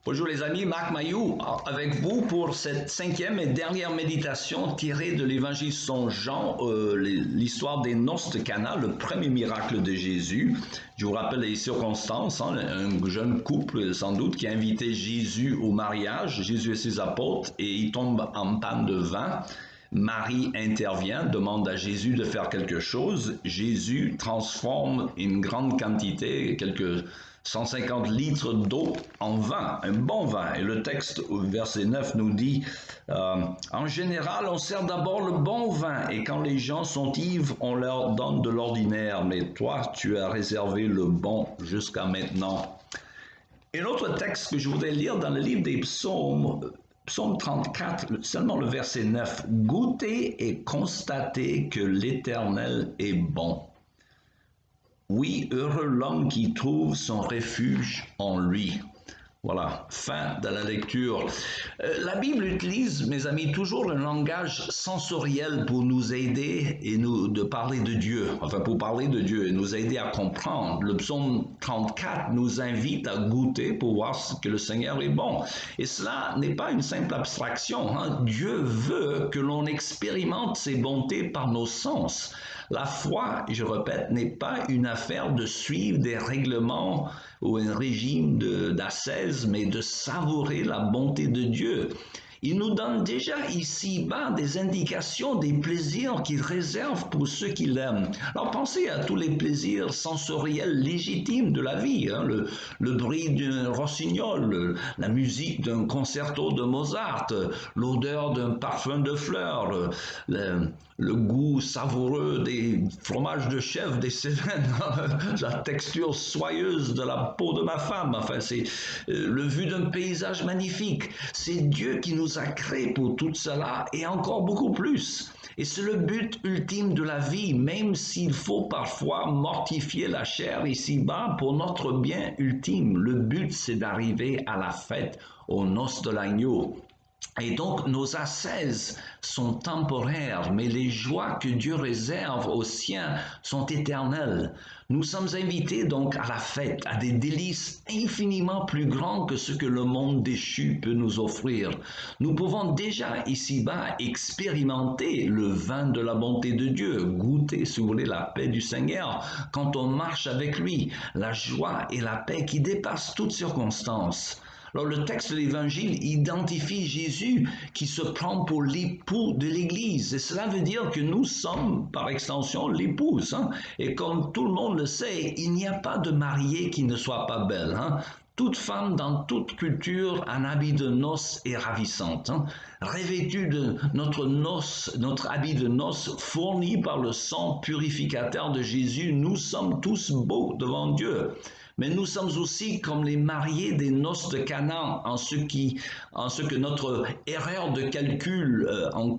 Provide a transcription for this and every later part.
Bonjour les amis, Marc Mayou avec vous pour cette cinquième et dernière méditation tirée de l'évangile selon Jean, l'histoire des noces de Cana, le premier miracle de Jésus. Je vous rappelle les circonstances, un jeune couple sans doute qui a invité Jésus au mariage, Jésus et ses apôtres, et il tombe en panne de vin. Marie intervient, demande à Jésus de faire quelque chose. Jésus transforme une grande quantité, quelques 150 litres d'eau en vin, un bon vin. Et le texte, verset 9, nous dit, en général, on sert d'abord le bon vin, et quand les gens sont ivres, on leur donne de l'ordinaire. Mais toi, tu as réservé le bon jusqu'à maintenant. Et l'autre texte que je voudrais lire dans le livre des psaumes, Psaume 34, seulement le verset 9. Goûtez et constatez que l'Éternel est bon. Oui, heureux l'homme qui trouve son refuge en lui. Voilà, fin de la lecture. La Bible utilise, mes amis, toujours un langage sensoriel pour nous aider et de parler de Dieu, enfin pour parler de Dieu et nous aider à comprendre. Le psaume 34 nous invite à goûter pour voir que le Seigneur est bon. Et cela n'est pas une simple abstraction. Dieu veut que l'on expérimente ses bontés par nos sens. La foi, je répète, n'est pas une affaire de suivre des règlements ou un régime d'ascèse, mais de savourer la bonté de Dieu. Il nous donne déjà ici-bas des indications des plaisirs qu'il réserve pour ceux qui l'aiment. Alors pensez à tous les plaisirs sensoriels légitimes de la vie, le bruit d'un rossignol, la musique d'un concerto de Mozart, l'odeur d'un parfum de fleurs, le goût savoureux des fromages de chèvre, des Cévennes, la texture soyeuse de la peau de ma femme, enfin c'est le vu d'un paysage magnifique. C'est Dieu qui nous a créés pour tout cela et encore beaucoup plus. Et c'est le but ultime de la vie, même s'il faut parfois mortifier la chair ici-bas pour notre bien ultime. Le but, c'est d'arriver à la fête, aux noces de l'agneau. Et donc, nos ascèses sont temporaires, mais les joies que Dieu réserve aux siens sont éternelles. Nous sommes invités donc à la fête, à des délices infiniment plus grands que ce que le monde déchu peut nous offrir. Nous pouvons déjà ici-bas expérimenter le vin de la bonté de Dieu, goûter, si vous voulez, la paix du Seigneur quand on marche avec lui, la joie et la paix qui dépassent toutes circonstances. Alors le texte de l'Évangile identifie Jésus qui se prend pour l'époux de l'Église. Et cela veut dire que nous sommes, par extension, l'épouse. Et comme tout le monde le sait, il n'y a pas de mariée qui ne soit pas belle. Toute femme dans toute culture en habit de noces est ravissante. Revêtue de notre habit de noces fourni par le sang purificateur de Jésus, nous sommes tous beaux devant Dieu. Mais nous sommes aussi comme les mariés des noces de Cana en ce que notre erreur de calcul en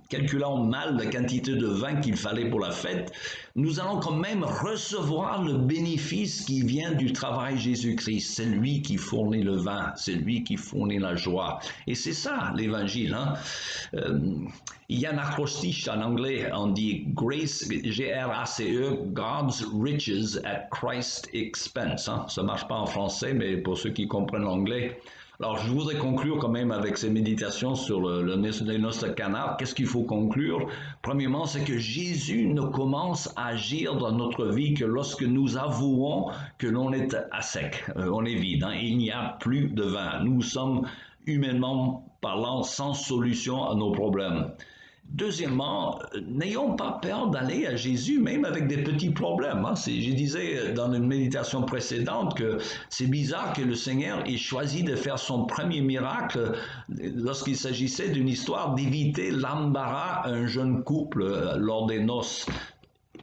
calculant mal la quantité de vin qu'il fallait pour la fête, nous allons quand même recevoir le bénéfice qui vient du travail Jésus-Christ. C'est lui qui fournit le vin, c'est lui qui fournit la joie. Et c'est ça l'évangile. Il y a un acrostiche en anglais, on dit Grace, G-R-A-C-E, God's riches at Christ's expense. Ça ne marche pas en français, mais pour ceux qui comprennent l'anglais. Alors, je voudrais conclure quand même avec ces méditations sur les noces de Cana. Qu'est-ce qu'il faut conclure? Premièrement, c'est que Jésus ne commence à agir dans notre vie que lorsque nous avouons que l'on est à sec, on est vide. Il n'y a plus de vin. Nous sommes humainement parlant sans solution à nos problèmes. Deuxièmement, n'ayons pas peur d'aller à Jésus, même avec des petits problèmes. Je disais dans une méditation précédente que c'est bizarre que le Seigneur ait choisi de faire son premier miracle lorsqu'il s'agissait d'une histoire d'éviter l'embarras à un jeune couple lors des noces.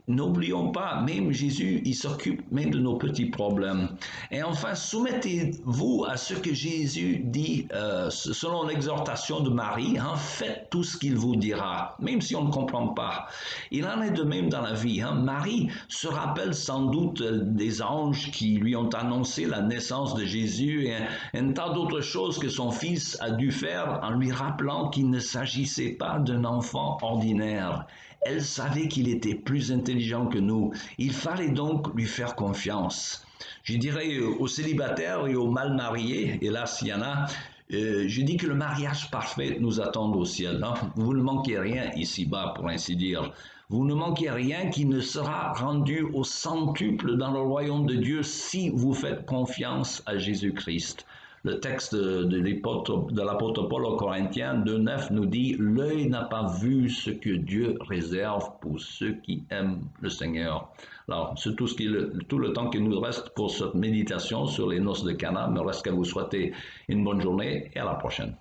N'oublions pas, même Jésus, il s'occupe même de nos petits problèmes. Et enfin, soumettez-vous à ce que Jésus dit selon l'exhortation de Marie, faites tout ce qu'il vous dira, même si on ne comprend pas. Il en est de même dans la vie. Marie se rappelle sans doute des anges qui lui ont annoncé la naissance de Jésus et un tas d'autres choses que son fils a dû faire en lui rappelant qu'il ne s'agissait pas d'un enfant ordinaire. Elle savait qu'il était plus intelligent que nous. Il fallait donc lui faire confiance. Je dirais aux célibataires et aux mal mariés, hélas, il y en a, je dis que le mariage parfait nous attend au ciel. Hein. Vous ne manquez rien ici-bas, pour ainsi dire. Vous ne manquez rien qui ne sera rendu au centuple dans le royaume de Dieu si vous faites confiance à Jésus-Christ. Le texte de l'apôtre Paul aux Corinthiens 2,9 nous dit « L'œil n'a pas vu ce que Dieu réserve pour ceux qui aiment le Seigneur ». Alors, c'est tout le temps qu'il nous reste pour cette méditation sur les noces de Cana. Il me reste qu'à vous souhaiter une bonne journée et à la prochaine.